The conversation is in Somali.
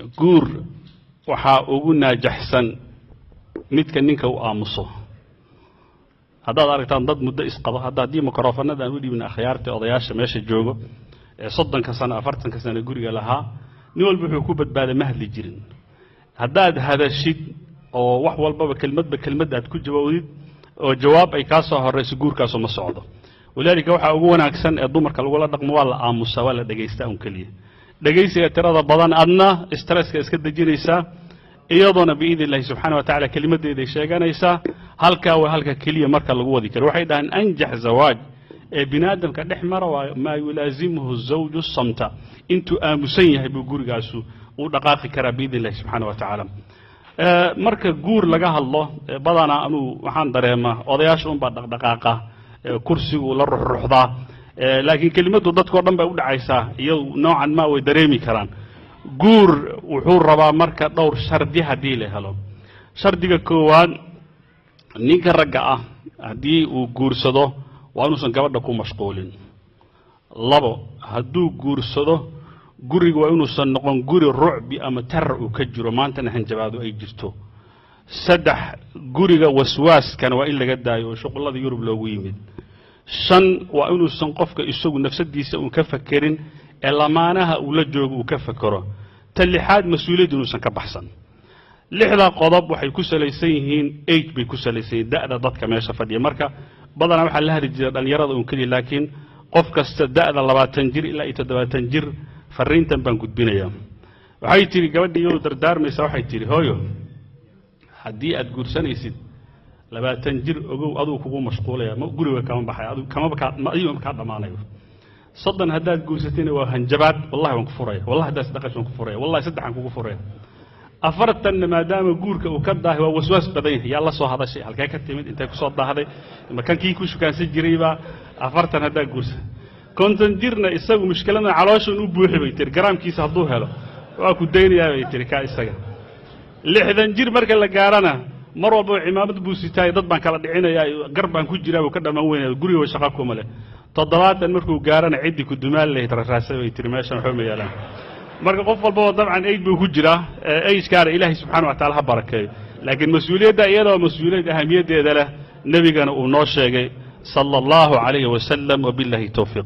guur waxaa ugu naajaxsan midka ninka uu aamuso haddaad aragtaan dad muddo isqaba haddii mikrofoonada aan u dhiibna akhyaarta odayaasha meesha joogo ee 30 sano 40 sano guriga lahaa nin walba wuxuu ku badbaaday ma hadli jirin haddaad hadashid oo wax walbaba kelmad aad ku jawaabid oo jawaab ay ka soo horeyso guurkaas ma socdo walaalika waxa ugu wanaagsan ee dumarka lagu la dhaqmo waa la aamusa waa la dhageystaa un kaliya dhageysiga tirada badan adna stresska iska dajinaysa iyaduna biidillah subhanahu wa ta'ala kalimadeeda sheeganaysa halka kaliya marka lagu wadi karo waxay dhahan anjax zawaaj ee binaadamka dhexmara waa ma yulaazimuhu zawju samta intu aamusan yahay buu gurigaasu uu dhaqaaqi kara biidillah subhanahu wa ta'ala marka guur laga hadlo badana anu waxaan dareemaa odayaasha un baa dhaqdhaqaaqa kursigu la ruxruxdaa laakiin kelimadu dadkoo dhan bay u dhacaysaa iyo noocan ma way dareemi karaan guur wuxuu rabaa marka dhowr shardi hadii la helo shardiga koowaad ninka ragga ah hadii uu guursado waa inuusan gabadha ku mashquulin labo hadduu guursado guriga waa inuusan noqon guri rucbi ama tarar uu ka jiro maantana hanjabaado ay jirto saddex guriga waswaaskan waa in laga daayo shuqulada Yurub loogu yimid shan waa inuusan qofka isagu nafsadiisa uu ka fakirin ee lamaanaha uu la joogo uu ka fakaro talixaad mas'uuliyad inuusan ka baxsan lixda qodob waxay ku salaysan yihiin age bay ku salaysan da'da dadka meesha fadhiya marka badana waxa la heli jiray dhalinyarada uu kaliya laakiin qof kasta da'da 20 jir ilaa 70 jir fariintan baan gudbinayaa waxay tiri gabadhii oo dardaarmaysa waxay tiri hooyo haddii aad guursanaysid 20 jir ogow aduu kugu mashquulaya ma guriga kama baxay aduu kama ka dhamaanayo صدن هداد جوستين وهنجبات والله ونكفرية والله داس دقش ونكفرية والله صدق عن كفرية أفرت أن ما دام جورك وكذا هو وسواس بديه يلا صو هذا الشيء هل كتمت أنت كصاد هذا ما كان كيكو شو كان سجريبا أفرت أن هداد جوس كنت نجرنا يسوي مشكلة علاش نبوح بيتر جرام كيس هذوه له وأكو دين يا بيتر كايسجا لحد نجر مركز لجارنا مرة بعمامة بوسيتاي ضد بان كلا دعينا يا قرب بان كجرا وكذا موين الجوري وشقاكم له تضبط المركو جارنا عدي كدمال اللي ترى يترماشن حوم يلا مركو قفل بوا طبعا أي بوجرة أي شكار إلهي سبحانه وتعالى بركة لكن مسؤولية ده يلا مسؤولية أهمية ده له نبي كان وناشج صلى الله عليه وسلم وبالله توفيق.